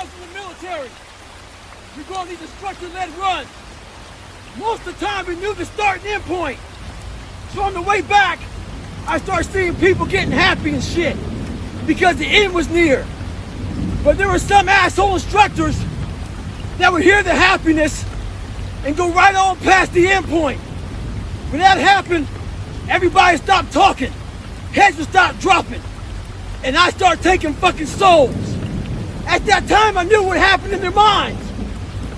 I was in the military, we go on these instructor-led runs. Most of the time we knew the start and end point. So on the way back, I started seeing people getting happy and shit because the end was near. But there were some asshole instructors that would hear the happiness and go right on past the end point. When that happened, everybody stopped talking. Heads would stop dropping. And I started taking fucking souls. At that time, I knew what happened in their minds.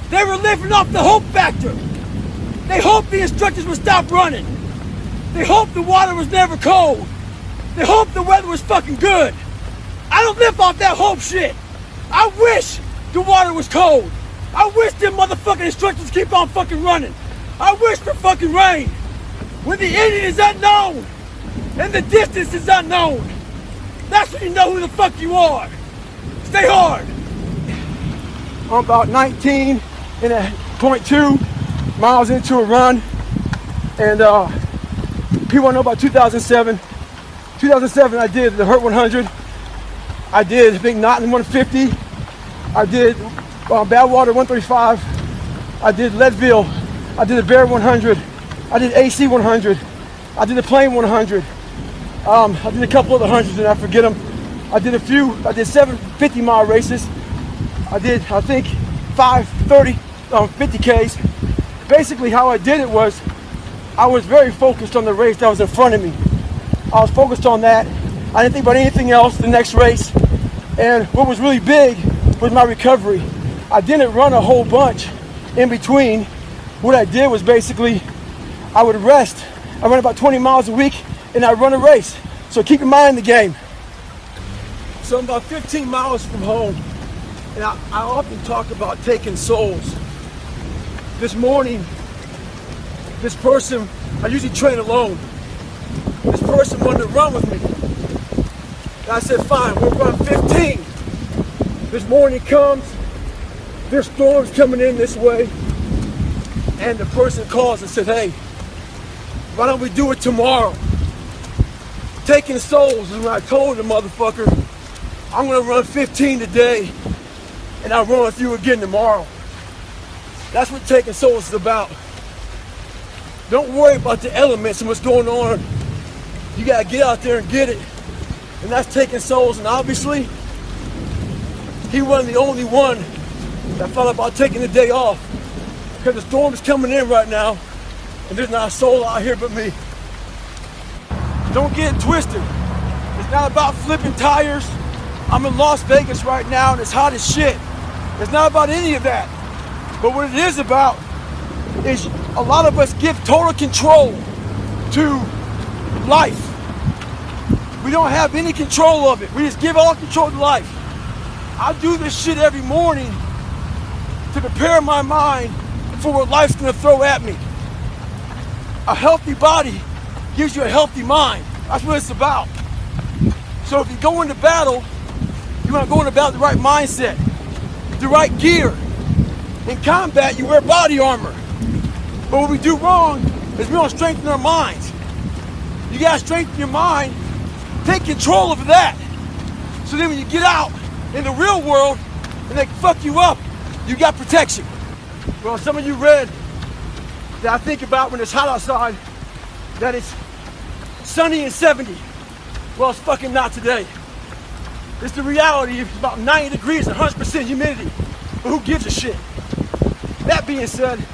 They were living off the hope factor. They hoped the instructors would stop running. They hoped the water was never cold. They hoped the weather was fucking good. I don't live off that hope shit. I wish the water was cold. I wish them motherfucking instructors keep on fucking running. I wish for fucking rain. When the ending is unknown and the distance is unknown, that's when you know who the fuck you are. Stay hard. I'm about 19 and a 0.2 miles into a run, and people want to know about 2007. 2007, I did the Hurt 100. I did Big Knot in 150. I did Badwater 135. I did Leadville. I did the Bear 100. I did AC 100. I did the Plain 100. I did a couple other hundreds and I forget them. I did a few. I did 7 50-mile races. I did, I think, 5 30 50Ks. Basically, how I did it was I was very focused on the race that was in front of me. I was focused on that. I didn't think about anything else the next race. And what was really big was my recovery. I didn't run a whole bunch in between. What I did was basically I would rest. I run about 20 miles a week and I run a race. So keep your mind in the game. So I'm about 15 miles from home, and I often talk about taking souls. This morning, this person, I usually train alone. This person wanted to run with me. And I said, fine, we'll run 15. This morning comes, there's storms coming in this way, and the person calls and said, hey, why don't we do it tomorrow? Taking souls is when I told the motherfucker, I'm gonna run 15 today, and I'll run with you again tomorrow. That's what taking souls is about. Don't worry about the elements and what's going on. You gotta get out there and get it. And that's taking souls, and obviously, he wasn't the only one that thought about taking the day off, because the storm is coming in right now, and there's not a soul out here but me. Don't get it twisted. It's not about flipping tires. I'm in Las Vegas right now and it's hot as shit. It's not about any of that. But what it is about is a lot of us give total control to life. We don't have any control of it. We just give all control to life. I do this shit every morning to prepare my mind for what life's gonna throw at me. A healthy body gives you a healthy mind. That's what it's about. So if you go into battle, you want to go into battle with the right mindset, the right gear. In combat, you wear body armor. But what we do wrong is we don't strengthen our minds. You gotta strengthen your mind, take control of that. So then when you get out in the real world and they fuck you up, you got protection. Well, some of you read that I think about when it's hot outside, that it's sunny and 70. Well, it's fucking not today. It's the reality. It's about 90 degrees and 100% humidity. But who gives a shit? That being said,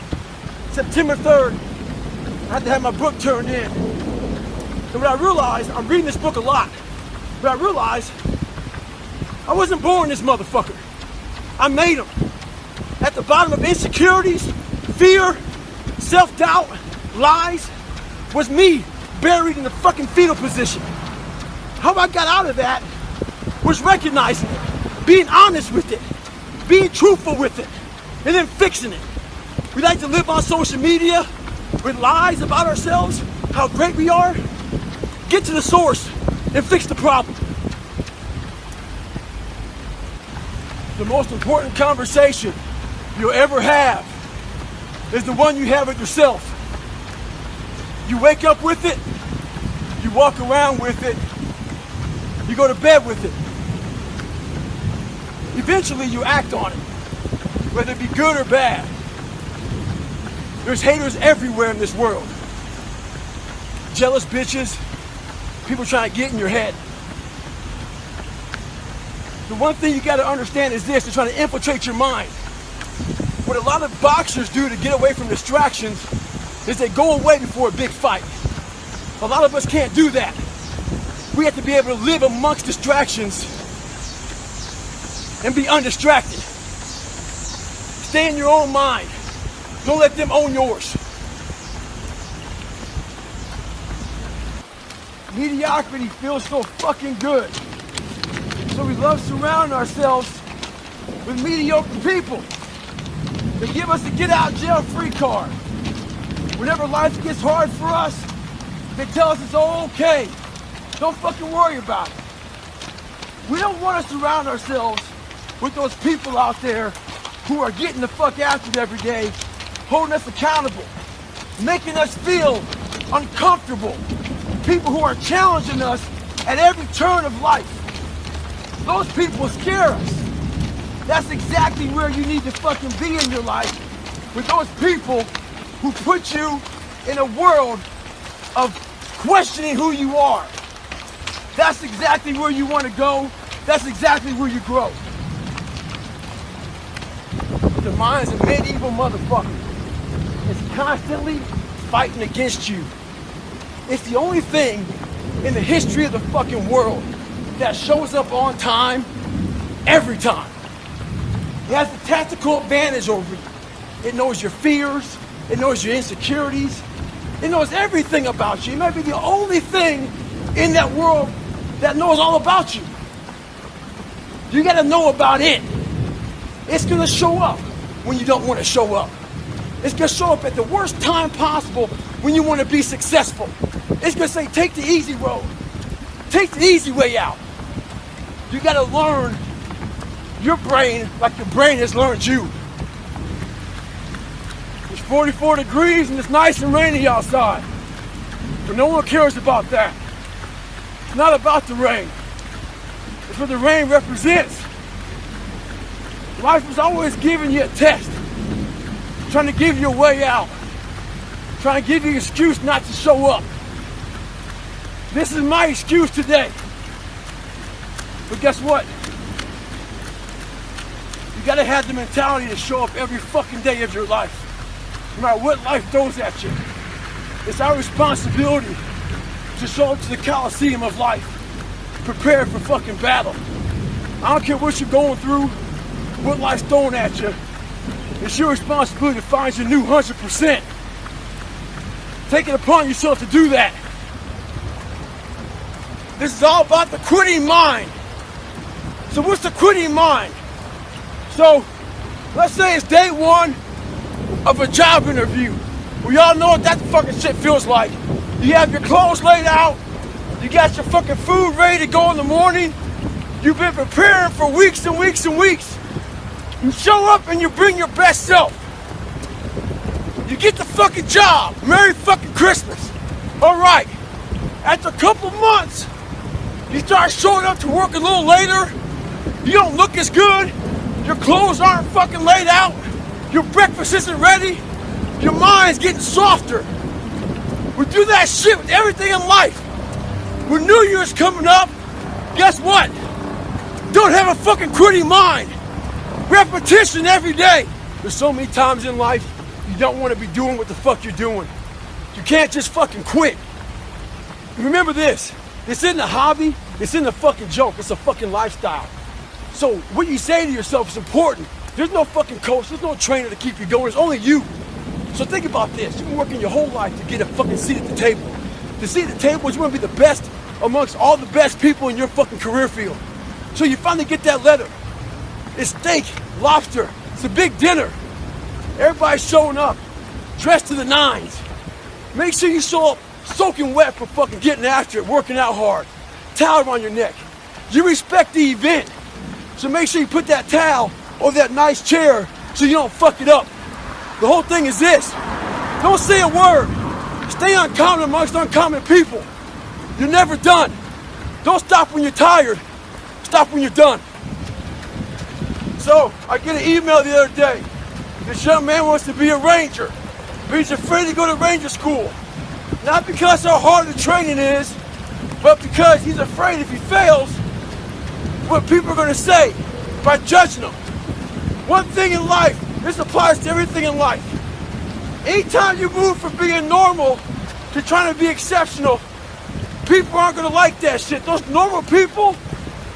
September 3rd, I had to have my book turned in. And what I realized, I'm reading this book a lot, but I realized I wasn't born this motherfucker. I made him. At the bottom of insecurities, fear, self-doubt, lies, was me buried in the fucking fetal position. How I got out of that was recognizing it, being honest with it, being truthful with it, and then fixing it. We like to live on social media with lies about ourselves, how great we are. Get to the source and fix the problem. The most important conversation you'll ever have is the one you have with yourself. You wake up with it, you walk around with it, you go to bed with it. eventually you act on it, whether it be good or bad. There's haters everywhere in this world. Jealous bitches, people trying to get in your head. The one thing you gotta understand is this: they're trying to infiltrate your mind. What a lot of boxers do to get away from distractions is they go away before a big fight. A lot of us can't do that. We have to be able to live amongst distractions and be undistracted. Stay in your own mind. Don't let them own yours. Mediocrity feels so fucking good. So we love surrounding ourselves with mediocre people. They give us a get out of jail free card. Whenever life gets hard for us, they tell us it's all okay. Don't fucking worry about it. We don't want to surround ourselves with those people out there who are getting the fuck after it every day, holding us accountable, making us feel uncomfortable. People who are challenging us at every turn of life. Those people scare us. That's exactly where you need to fucking be in your life, with those people who put you in a world of questioning who you are. That's exactly where you want to go. That's exactly where you grow. The mind's a medieval motherfucker. It's constantly fighting against you. It's the only thing in the history of the fucking world that shows up on time every time. It has a tactical advantage over you. It knows your fears. It knows your insecurities. It knows everything about you. It might be the only thing in that world that knows all about you. You gotta know about it. It's gonna show up when you don't want to show up. It's gonna show up at the worst time possible when you want to be successful. It's gonna say, take the easy road. Take the easy way out. You gotta learn your brain like your brain has learned you. It's 44 degrees and it's nice and rainy outside. But no one cares about that. It's not about the rain. It's what the rain represents. Life is always giving you a test. Trying to give you a way out. Trying to give you an excuse not to show up. This is my excuse today. But guess what? You gotta have the mentality to show up every fucking day of your life. No matter what life throws at you. It's our responsibility to show up to the Coliseum of life. Prepared for fucking battle. I don't care what you're going through, what life's throwing at you. It's your responsibility to find your new 100%. Take it upon yourself to do that. This is all about the quitting mind. So what's the quitting mind? So, let's say it's day one of a job interview. We all know what that fucking shit feels like. You have your clothes laid out. You got your fucking food ready to go in the morning. You've been preparing for weeks and weeks and weeks. You show up and you bring your best self. You get the fucking job. Merry fucking Christmas. All right. After a couple months, you start showing up to work a little later. You don't look as good. Your clothes aren't fucking laid out. Your breakfast isn't ready. Your mind's getting softer. We do that shit with everything in life. When New Year's coming up, guess what? Don't have a fucking quitting mind. Repetition every day. There's so many times in life you don't want to be doing what the fuck you're doing. You can't just fucking quit. Remember this. This isn't a hobby. This isn't a fucking joke. It's a fucking lifestyle. So what you say to yourself is important. There's no fucking coach. There's no trainer to keep you going. It's only you. So think about this. You've been working your whole life to get a fucking seat at the table. The seat at the table is you want to be the best amongst all the best people in your fucking career field. So you finally get that letter. It's steak, lobster. It's a big dinner. Everybody's showing up, dressed to the nines. Make sure you show up soaking wet for fucking getting after it, working out hard. Towel around your neck. You respect the event. So make sure you put that towel over that nice chair so you don't fuck it up. The whole thing is this. Don't say a word. Stay uncommon amongst uncommon people. You're never done. Don't stop when you're tired. Stop when you're done. So I get an email the other day. This young man wants to be a ranger, but he's afraid to go to ranger school. Not because how hard the training is, but because he's afraid if he fails, what people are going to say by judging him. One thing in life, this applies to everything in life. Anytime you move from being normal to trying to be exceptional, people aren't going to like that shit. Those normal people,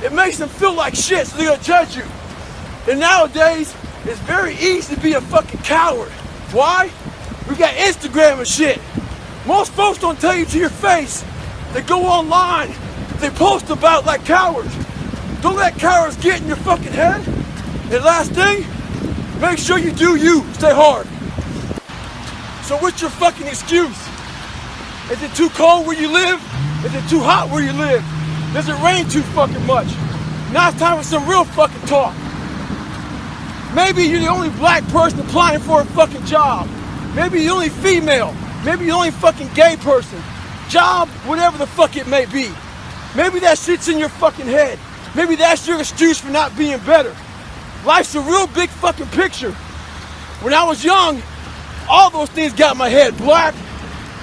it makes them feel like shit, so they're going to judge you. And nowadays, it's very easy to be a fucking coward. Why? We got Instagram and shit. Most folks don't tell you to your face. They go online, they post about like cowards. Don't let cowards get in your fucking head. And last thing, make sure you do you. Stay hard. So what's your fucking excuse? Is it too cold where you live? Is it too hot where you live? Does it rain too fucking much? Now it's time for some real fucking talk. Maybe you're the only black person applying for a fucking job. Maybe you're the only female. Maybe you're the only fucking gay person. Job, whatever the fuck it may be. Maybe that shit's in your fucking head. Maybe that's your excuse for not being better. Life's a real big fucking picture. When I was young, all those things got in my head. Black,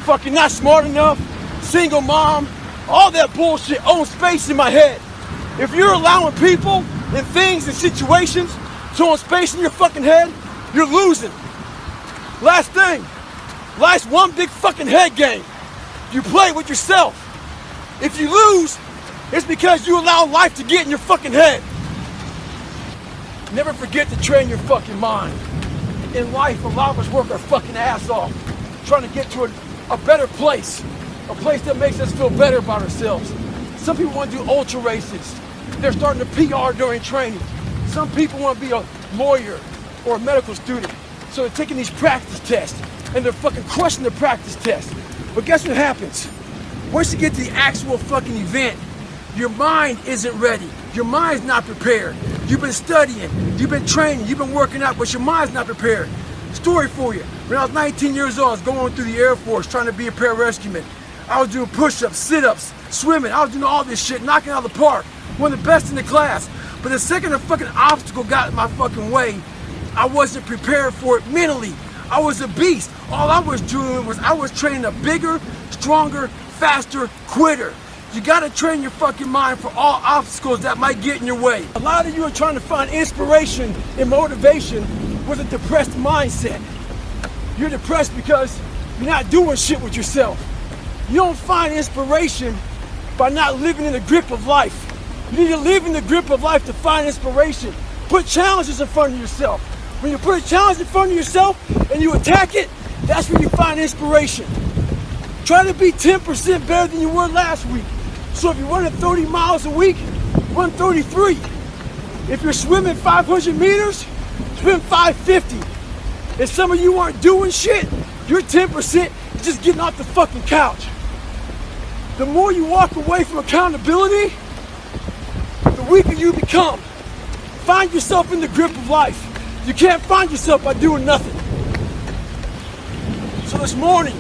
fucking not smart enough, single mom, all that bullshit owns space in my head. If you're allowing people and things and situations to own space in your fucking head, you're losing. Last thing, life's one big fucking head game. You play with yourself. If you lose, it's because you allow life to get in your fucking head. Never forget to train your fucking mind. In life, a lot of us work our fucking ass off, trying to get to a better place, a place that makes us feel better about ourselves. Some people want to do ultra races. They're starting to PR during training. Some people want to be a lawyer or a medical student, so they're taking these practice tests, and they're fucking crushing the practice tests. But guess what happens? Once you get to the actual fucking event, your mind isn't ready. Your mind's not prepared. You've been studying, you've been training, you've been working out, but your mind's not prepared. Story for you. When I was 19 years old, I was going through the Air Force trying to be a pararescueman. I was doing push-ups, sit-ups, swimming. I was doing all this shit, knocking out of the park. One of the best in the class. But the second a fucking obstacle got in my fucking way, I wasn't prepared for it mentally. I was a beast. All I was doing was I was training a bigger, stronger, faster quitter. You gotta train your fucking mind for all obstacles that might get in your way. A lot of you are trying to find inspiration and motivation with a depressed mindset. You're depressed because you're not doing shit with yourself. You don't find inspiration by not living in the grip of life. You need to live in the grip of life to find inspiration. Put challenges in front of yourself. When you put a challenge in front of yourself and you attack it, that's when you find inspiration. Try to be 10% better than you were last week. So if you're running 30 miles a week, run 33. If you're swimming 500 meters, swim 550. If some of you aren't doing shit, you're 10% just getting off the fucking couch. The more you walk away from accountability, the weaker you become. Find yourself in the grip of life. You can't find yourself by doing nothing. So this morning,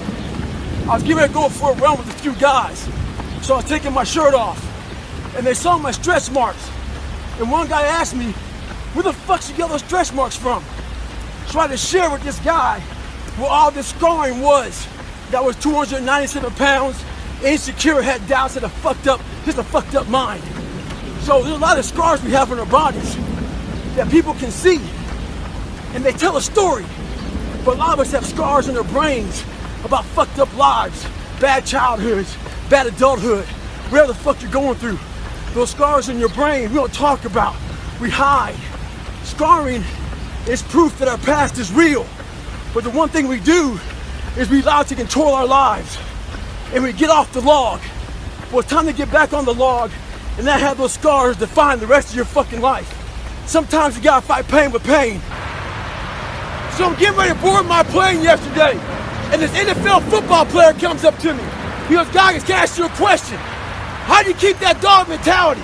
I was getting ready to go for a run with a few guys. So I was taking my shirt off, and they saw my stretch marks. And one guy asked me, where the fuck you get those stretch marks from? So I had to share with this guy where all this scarring was. That was 297 pounds, insecure, had doubts, had a fucked up mind. So there's a lot of scars we have on our bodies that people can see, and they tell a story. But a lot of us have scars in our brains about fucked up lives, bad childhoods, bad adulthood, whatever the fuck you're going through. Those scars in your brain we don't talk about, we hide. Scarring is proof that our past is real. But the one thing we do is we allow it to control our lives. And we get off the log. Well, it's time to get back on the log and not have those scars define the rest of your fucking life. Sometimes you gotta fight pain with pain. So I'm getting ready to board my plane yesterday, and this NFL football player comes up to me. He goes, Goggins, can I ask you a question? How do you keep that dog mentality?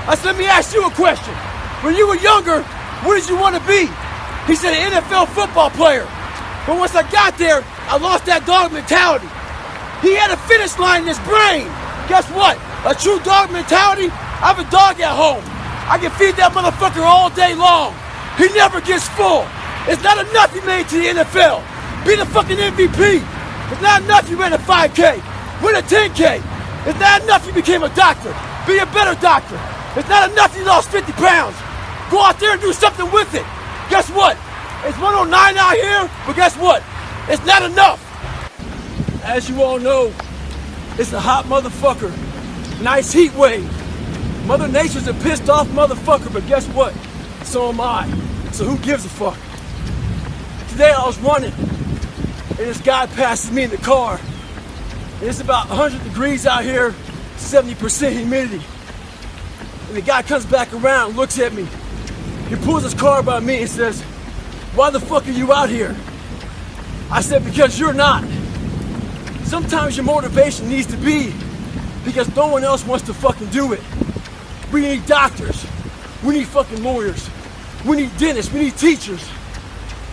I said, let me ask you a question. When you were younger, what did you want to be? He said, an NFL football player. But once I got there, I lost that dog mentality. He had a finish line in his brain. Guess what? A true dog mentality, I have a dog at home. I can feed that motherfucker all day long. He never gets full. It's not enough you made to the NFL. Be the fucking MVP. It's not enough you ran a 5K. Win a 10K. It's not enough you became a doctor. Be a better doctor. It's not enough you lost 50 pounds. Go out there and do something with it. Guess what? It's 109 out here, but guess what? It's not enough. As you all know, it's a hot motherfucker. Nice heat wave. Mother Nature's a pissed off motherfucker, but guess what? So am I. So who gives a fuck? Today I was running, and this guy passes me in the car. And it's about 100 degrees out here, 70% humidity. And the guy comes back around, looks at me. He pulls his car by me and says, "Why the fuck are you out here?" I said, "Because you're not." Sometimes your motivation needs to be because no one else wants to fucking do it. We need doctors. We need fucking lawyers. We need dentists. We need teachers.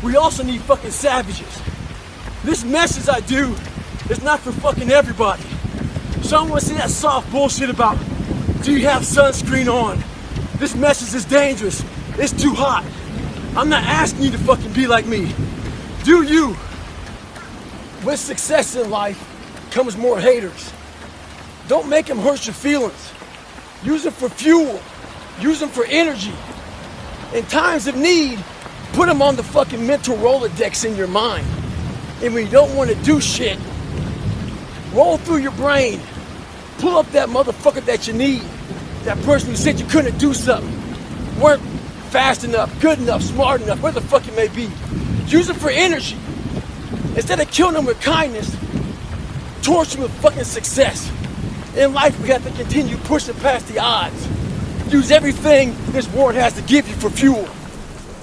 We also need fucking savages. This message I do is not for fucking everybody. So I don't want to see that soft bullshit about, do you have sunscreen on? This message is dangerous. It's too hot. I'm not asking you to fucking be like me. Do you? With success in life comes more haters. Don't make them hurt your feelings. Use them for fuel. Use them for energy. In times of need, put them on the fucking mental Rolodex in your mind. And when you don't want to do shit, roll through your brain. Pull up that motherfucker that you need. That person who said you couldn't do something. Weren't fast enough, good enough, smart enough, where the fuck it may be. Use it for energy. Instead of killing them with kindness, torch them with fucking success. In life, we have to continue pushing past the odds. Use everything this world has to give you for fuel.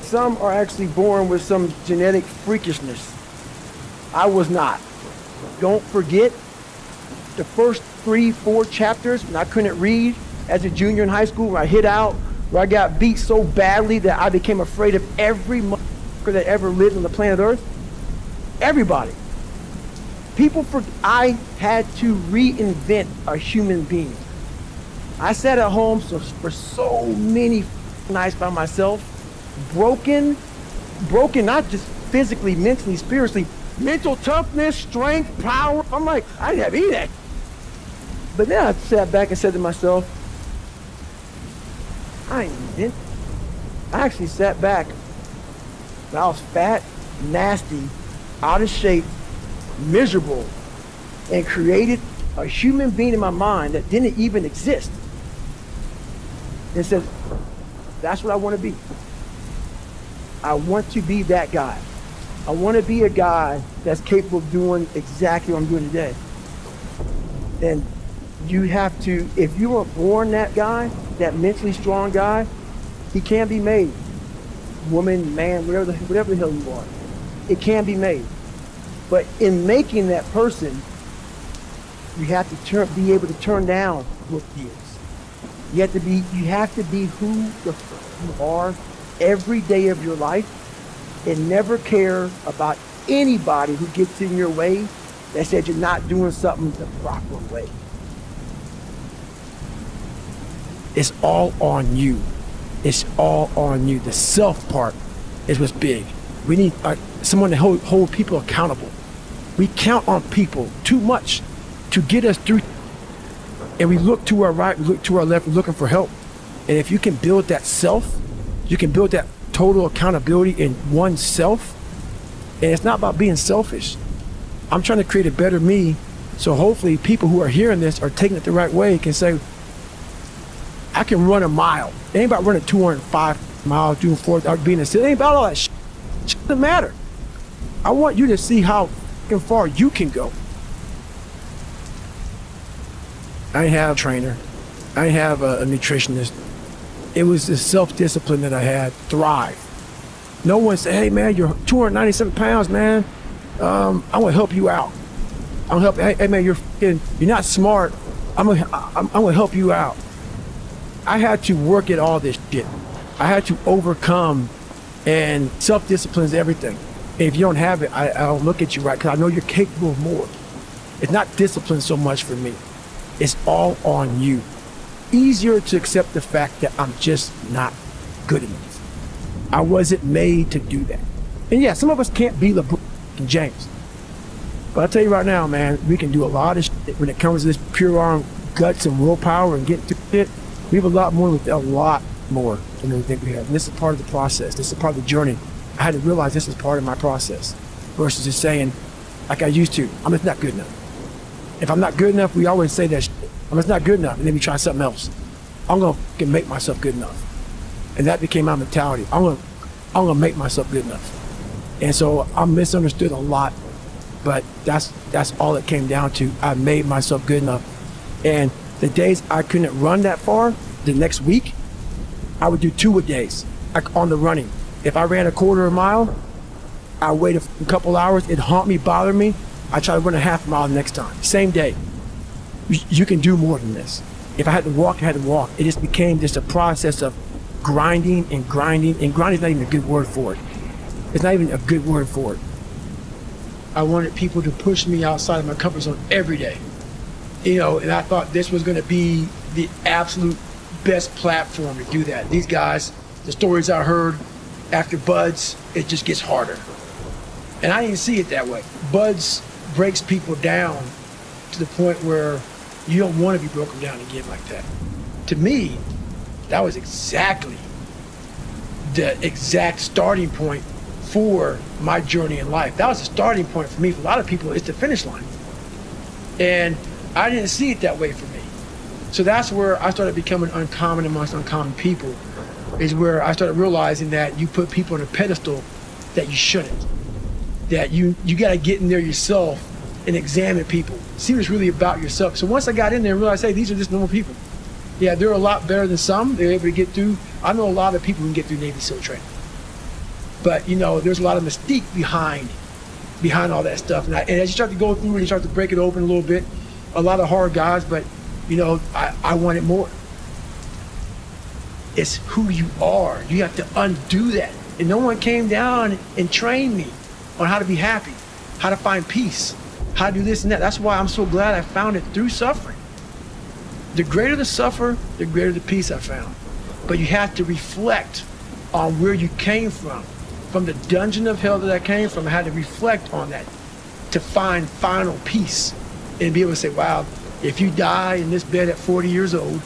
Some are actually born with some genetic freakishness. I was not. Don't forget the first 3-4 chapters when I couldn't read as a junior in high school, where I hid out, where I got beat so badly that I became afraid of every motherfucker that ever lived on the planet Earth. Everybody. I had to reinvent a human being. I sat at home for so many nights by myself, broken not just physically, mentally, spiritually, mental toughness, strength, power. I'm like, I didn't have any of that. But then I sat back and said to myself, I actually sat back when I was fat, nasty, out of shape, miserable, and created a human being in my mind that didn't even exist. And said, that's what I want to be. I want to be that guy. I want to be a guy that's capable of doing exactly what I'm doing today. And you have to, if you were born that guy, that mentally strong guy, he can be made. Woman, man, whatever the hell you are. It can be made. But in making that person, you have to be able to turn down book deals. You have to be who you are every day of your life, and never care about anybody who gets in your way that said you're not doing something the proper way. It's all on you. It's all on you. The self part is what's big. We need someone to hold people accountable. We count on people too much to get us through. And we look to our right, we look to our left, we're looking for help. And if you can build that self, you can build that total accountability in oneself. And it's not about being selfish. I'm trying to create a better me. So hopefully people who are hearing this are taking it the right way, can say, I can run a mile. It ain't about running 205 miles, doing 4, being a city. It ain't about all that shit. It doesn't matter. I want you to see how far you can go. I didn't have a trainer. I didn't have a nutritionist. It was the self-discipline that I had. Thrive. No one said, hey man, you're 297 pounds, man. I want to help you out. I'm gonna help. Hey man, you're not smart. I'm gonna help you out. I had to work at all this shit. I had to overcome, and self-discipline is everything. And if you don't have it, I don't look at you right, because I know you're capable of more. It's not discipline so much for me. It's all on you. Easier to accept the fact that I'm just not good enough. I wasn't made to do that. And yeah, some of us can't be LeBron and James. But I'll tell you right now, man, we can do a lot of shit when it comes to this pure arm guts and willpower and getting through it. We have a lot more than we think we have. And this is part of the process. This is part of the journey. I had to realize this is part of my process versus just saying, like I used to, I'm just not good enough. If I'm not good enough, we always say that shit. I'm just not good enough, and then we try something else. I'm gonna make myself good enough. And that became my mentality. I'm gonna make myself good enough. And so I'm misunderstood a lot, but that's all it came down to. I made myself good enough. And the days I couldn't run that far, the next week, I would do 2-a-days on the running. If I ran a quarter of a mile, I wait a couple hours, it'd haunt me, bother me. I try to run a half mile the next time, same day. You can do more than this. If I had to walk, I had to walk. It just became just a process of grinding, and grinding is not even a good word for it. It's not even a good word for it. I wanted people to push me outside of my comfort zone every day. And I thought this was gonna be the absolute best platform to do that. These guys, the stories I heard after Buds, it just gets harder. And I didn't see it that way. Buds breaks people down to the point where you don't want to be broken down again like that. To me, that was exactly the exact starting point for my journey in life. That was the starting point for me. For a lot of people, it's the finish line. And I didn't see it that way for me. So that's where I started becoming uncommon amongst uncommon people, is where I started realizing that you put people on a pedestal that you shouldn't. That you got to get in there yourself and examine people. See what's really about yourself. So once I got in there and realized, hey, these are just normal people. Yeah, they're a lot better than some. They're able to get through. I know a lot of people who can get through Navy SEAL training. But, there's a lot of mystique behind all that stuff. And as you start to go through and you start to break it open a little bit, a lot of hard guys, but, I wanted more. It's who you are. You have to undo that. And no one came down and trained me on how to be happy, how to find peace, how to do this and that. That's why I'm so glad I found it through suffering. The greater the suffer, the greater the peace I found. But you have to reflect on where you came from the dungeon of hell that I came from. I had to reflect on that to find final peace and be able to say, wow, if you die in this bed at 40 years old,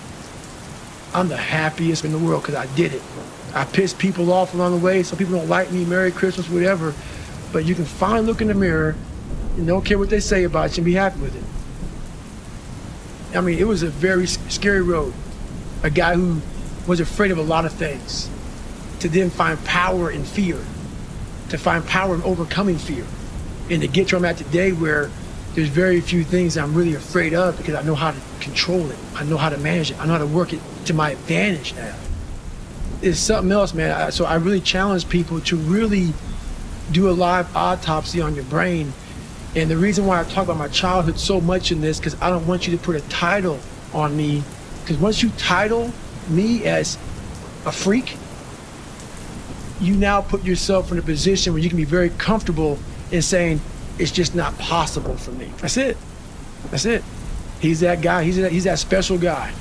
I'm the happiest in the world because I did it. I pissed people off along the way. Some people don't like me, Merry Christmas, whatever. But you can finally look in the mirror and don't care what they say about you and be happy with it. I mean, it was a very scary road. A guy who was afraid of a lot of things, to then find power in fear, to find power in overcoming fear, and to get to where I'm at today, where there's very few things I'm really afraid of because I know how to control it. I know how to manage it. I know how to work it to my advantage now. It's something else, man. So I really challenge people to really do a live autopsy on your brain. And the reason why I talk about my childhood so much in this, because I don't want you to put a title on me. Because once you title me as a freak, you now put yourself in a position where you can be very comfortable in saying, it's just not possible for me. That's it. He's that guy. He's that special guy.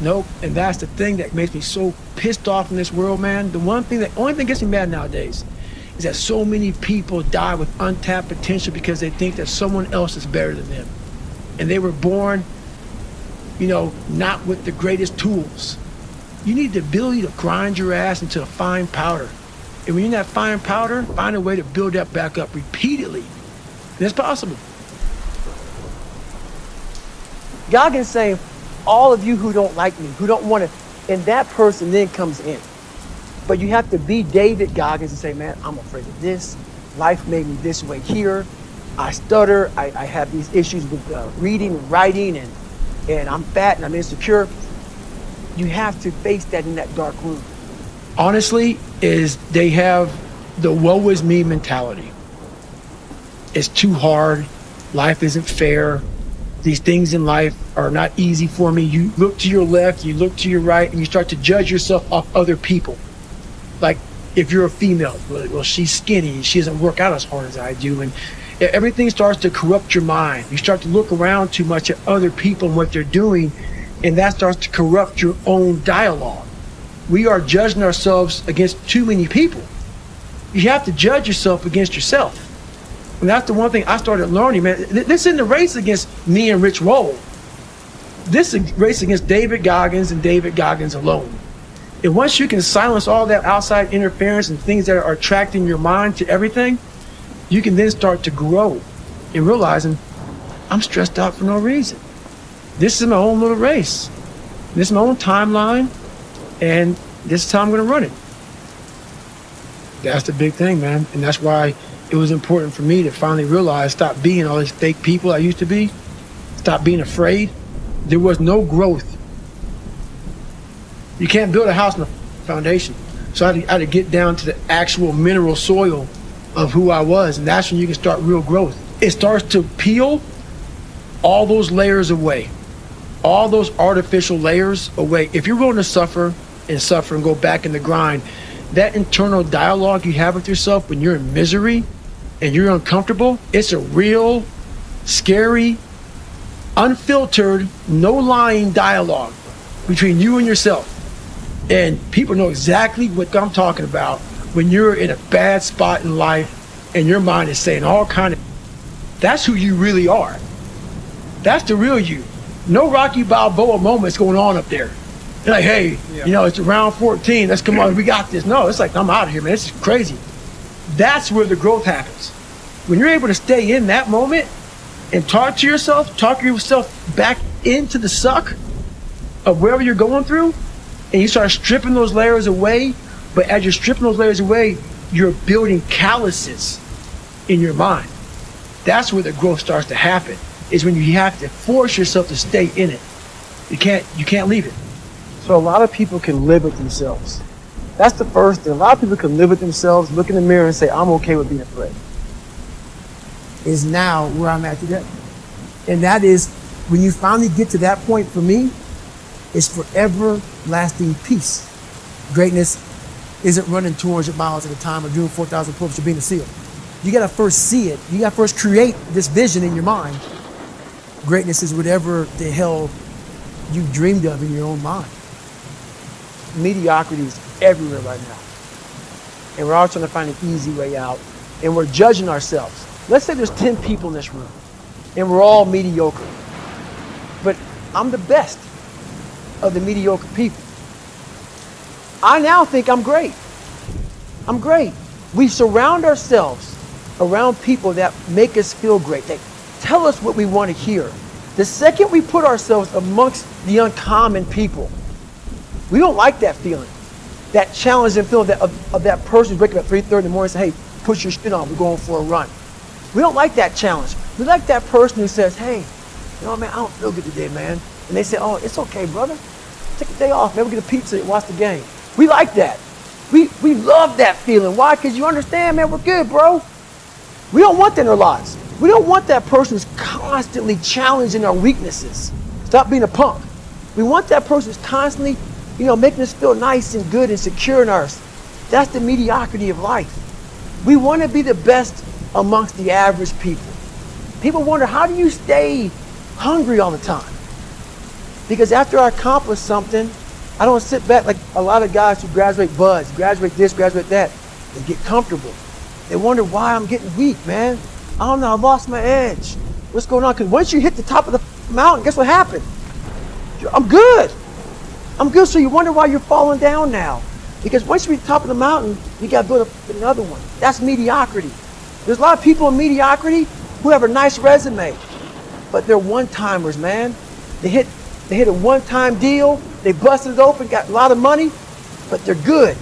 Nope. And that's the thing that makes me so pissed off in this world, man. The only thing that gets me mad nowadays is that so many people die with untapped potential because they think that someone else is better than them. And they were born, not with the greatest tools. You need the ability to grind your ass into a fine powder. And when you're in that fine powder, find a way to build that back up repeatedly. And it's possible. Goggins saying, all of you who don't like me, who don't want to, and that person then comes in. But you have to be David Goggins and say, man, I'm afraid of this. Life made me this way here. I stutter. I have these issues with reading and writing, and I'm fat and I'm insecure. You have to face that in that dark room. Honestly, they have the woe is me mentality. It's too hard. Life isn't fair. These things in life are not easy for me. You look to your left, you look to your right, and you start to judge yourself off other people. Like if you're a female, well, she's skinny, she doesn't work out as hard as I do, and everything starts to corrupt your mind. You start to look around too much at other people and what they're doing, and that starts to corrupt your own dialogue. we are judging ourselves against too many people. You have to judge yourself against yourself. And that's the one thing I started learning, man. This isn't a race against me and Rich Roll. This is a race against David Goggins and David Goggins alone. And once you can silence all that outside interference and things that are attracting your mind to everything, you can then start to grow in realizing I'm stressed out for no reason. This is my own little race. This is my own timeline, and this is how I'm going to run it. That's the big thing, man. And that's why it was important for me to finally realize, stop being all these fake people I used to be, stop being afraid. There was no growth. You can't build a house on a foundation. So I had to get down to the actual mineral soil of who I was, and that's when you can start real growth. It starts to peel all those layers away, all those artificial layers away. If you're willing to suffer and go back in the grind, that internal dialogue you have with yourself when you're in misery and you're uncomfortable, it's a real, scary, unfiltered, no lying dialogue between you and yourself. And people know exactly what I'm talking about when you're in a bad spot in life and your mind is saying all kind of, that's who you really are. That's the real you. No Rocky Balboa moments going on up there. They're like, hey, it's round 14. Let's come on. We got this. No, it's like, I'm out of here, man. This is crazy. That's where the growth happens. When you're able to stay in that moment and talk yourself back into the suck of wherever you're going through, and you start stripping those layers away, but as you're stripping those layers away, you're building calluses in your mind. That's where the growth starts to happen, is when you have to force yourself to stay in it. You can't leave it. So a lot of people can live with themselves. That's the first thing. A lot of people can live with themselves, look in the mirror and say, I'm okay with being afraid. Is now where I'm at today. And that is, when you finally get to that point, for me, it's forever lasting peace. Greatness isn't running 200 miles at a time or doing 4,000 pull-ups or being a SEAL. You gotta first see it. You gotta first create this vision in your mind. Greatness is whatever the hell you dreamed of in your own mind. Mediocrity is everywhere right now. And we're all trying to find an easy way out. And we're judging ourselves. Let's say there's 10 people in this room and we're all mediocre. But I'm the best of the mediocre people. I now think I'm great. I'm great. We surround ourselves around people that make us feel great. They tell us what we want to hear. The second we put ourselves amongst the uncommon people, we don't like that feeling. That challenging feeling of that person waking up at 3:30 in the morning and say, hey, put your shit on, we're going for a run. We don't like that challenge. We like that person who says, hey, man, I don't feel good today, man. And they say, oh, it's okay, brother. Take a day off, man. We'll get a pizza and watch the game. We like that. We love that feeling. Why? Because you understand, man, we're good, bro. We don't want that in our lives. We don't want that person who's constantly challenging our weaknesses. Stop being a punk. We want that person who's constantly, making us feel nice and good and secure in ours. That's the mediocrity of life. We want to be the best amongst the average people. People wonder, how do you stay hungry all the time? Because after I accomplish something, I don't sit back like a lot of guys who graduate buds, graduate this, graduate that. They get comfortable. They wonder why I'm getting weak, man. I don't know, I lost my edge. What's going on? Because once you hit the top of the mountain, guess what happened? I'm good. So you wonder why you're falling down now. Because once you reach the top of the mountain, you got to build up another one. That's mediocrity. There's a lot of people in mediocrity who have a nice resume, but they're one-timers, man. They hit a one-time deal, they busted it open, got a lot of money, but they're good.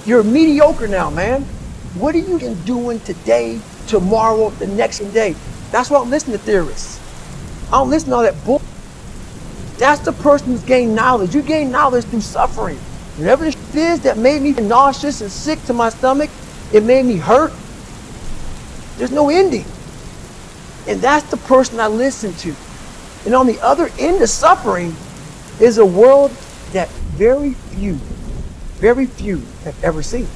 You're mediocre now, man. What are you doing today, tomorrow, the next day? That's why I don't listen to theorists. I don't listen to all that bull. That's the person who's gained knowledge. You gain knowledge through suffering. Whatever it is that made me nauseous and sick to my stomach, it made me hurt. There's no ending. And that's the person I listen to. And on the other end of suffering is a world that very few have ever seen.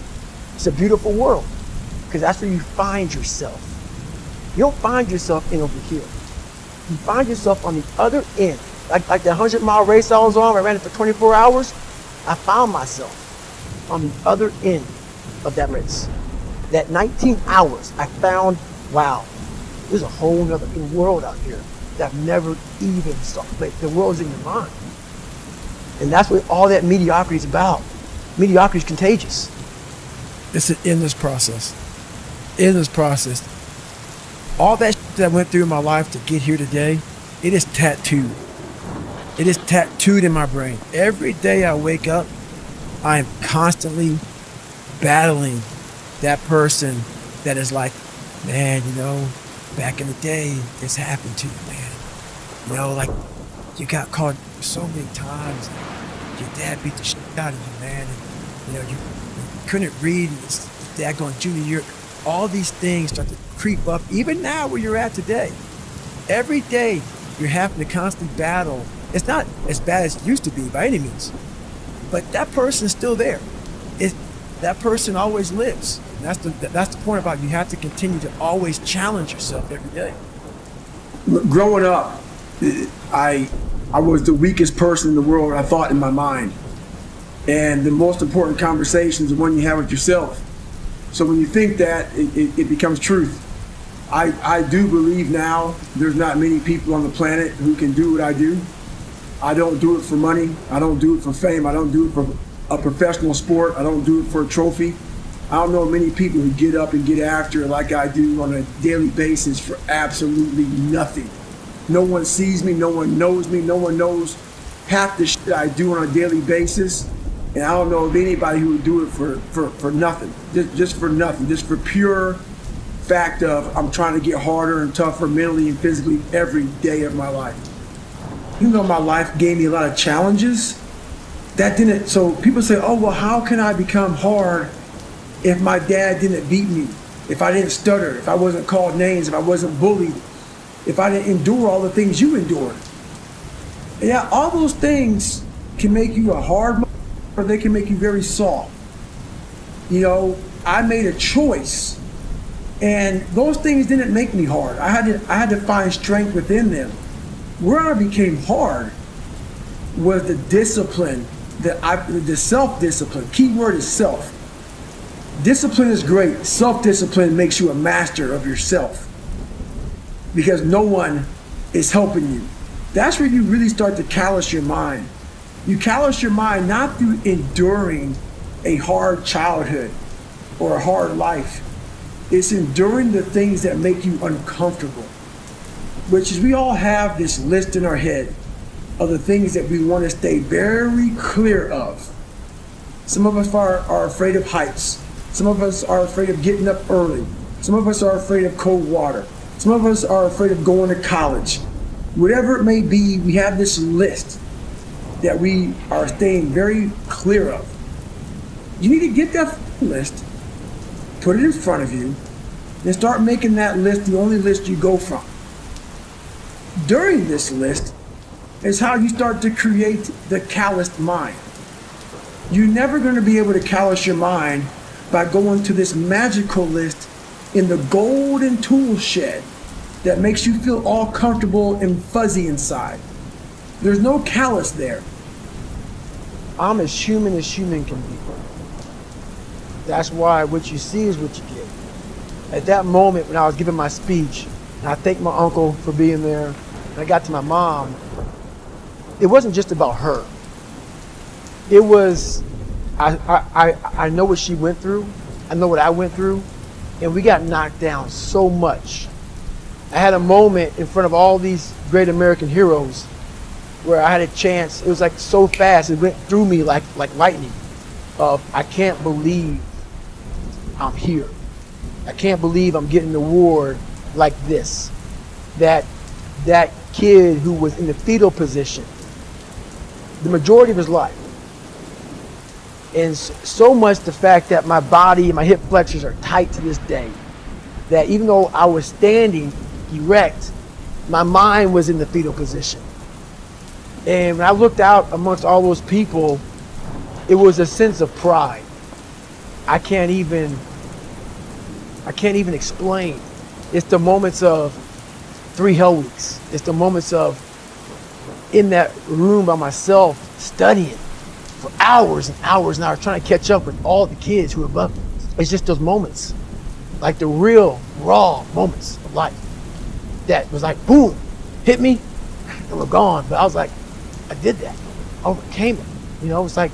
It's a beautiful world, because that's where you find yourself. You don't find yourself in over here. You find yourself on the other end. Like that 100-mile race I was on, I ran it for 24 hours. I found myself on the other end of that race. That 19 hours, I found, wow, there's a whole nother world out here that I've never even saw. Like, the world's in your mind. And that's what all that mediocrity is about. Mediocrity is contagious. It's an endless process. Endless process. All that that I went through in my life to get here today, it is tattooed. It is tattooed in my brain. Every day I wake up, I am constantly battling that person that is like, man, back in the day, this happened to you, man. Like, you got caught so many times. Your dad beat the shit out of you, man. And, you couldn't read. Your dad going junior year. All these things start to creep up, even now where you're at today. Every day, you're having to constantly battle. It's not as bad as it used to be by any means, but that person is still there. That person always lives. And that's the point about it. You have to continue to always challenge yourself every day. Growing up, I was the weakest person in the world, I thought, in my mind. And the most important conversation is the one you have with yourself. So when you think that, it becomes truth. I do believe now there's not many people on the planet who can do what I do. I don't do it for money. I don't do it for fame. I don't do it for a professional sport. I don't do it for a trophy. I don't know many people who get up and get after it like I do on a daily basis for absolutely nothing. No one sees me. No one knows me. No one knows half the shit I do on a daily basis. And I don't know of anybody who would do it for nothing. Just for nothing. Just for pure fact of I'm trying to get harder and tougher mentally and physically every day of my life. Even though my life gave me a lot of challenges, that didn't, so people say, oh, well, how can I become hard if my dad didn't beat me, if I didn't stutter, if I wasn't called names, if I wasn't bullied, if I didn't endure all the things you endured? Yeah, all those things can make you a hard or they can make you very soft. I made a choice, and those things didn't make me hard. I had to find strength within them. Where I became hard was the discipline, the self-discipline. Key word is self. Discipline is great. Self-discipline makes you a master of yourself because no one is helping you. That's where you really start to callous your mind. You callous your mind not through enduring a hard childhood or a hard life. It's enduring the things that make you uncomfortable, which is we all have this list in our head of the things that we want to stay very clear of. Some of us are afraid of heights. Some of us are afraid of getting up early. Some of us are afraid of cold water. Some of us are afraid of going to college. Whatever it may be, we have this list that we are staying very clear of. You need to get that list, put it in front of you, and start making that list the only list you go from. During this list is how you start to create the calloused mind. You're never going to be able to callous your mind by going to this magical list in the golden tool shed that makes you feel all comfortable and fuzzy inside. There's no callous there. I'm as human can be. That's why what you see is what you get. At that moment when I was giving my speech, and I thanked my uncle for being there, and I got to my mom, it wasn't just about her. It was, I know what she went through, I know what I went through, and we got knocked down so much. I had a moment in front of all these great American heroes where I had a chance, it was like so fast, it went through me like lightning, of I can't believe I'm here. I can't believe I'm getting an award like this. That kid who was in the fetal position, the majority of his life. And so much the fact that my body and my hip flexors are tight to this day, that even though I was standing erect, my mind was in the fetal position. And when I looked out amongst all those people, it was a sense of pride. I can't even explain. It's the moments of 3 hell weeks. It's the moments of in that room by myself studying for hours and hours and hours trying to catch up with all the kids who are above me. It's just those moments, like the real, raw moments of life that was like, boom, hit me, and we're gone. But I was like, I did that. I overcame it. You know, it's like,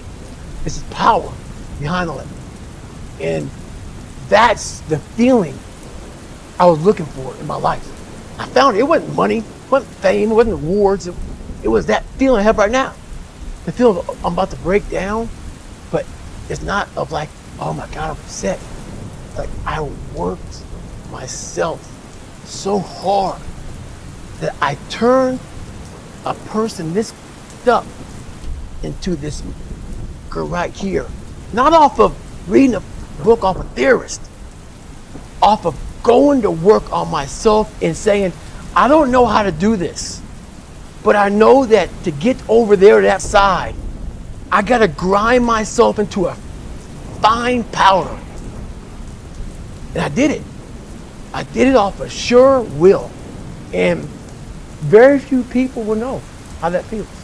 this is power behind all of it. And that's the feeling I was looking for in my life. I found it. It wasn't money, it wasn't fame, it wasn't awards. It was that feeling I have right now. The feeling I'm about to break down, but it's not of like, oh my God, I'm upset. It's like I worked myself so hard that I turned a person this up into this girl right here. Not off of reading a book off a theorist, off of going to work on myself and saying, I don't know how to do this, but I know that to get over there to that side, I gotta grind myself into a fine powder. And I did it. I did it off of sure will. And very few people will know how that feels.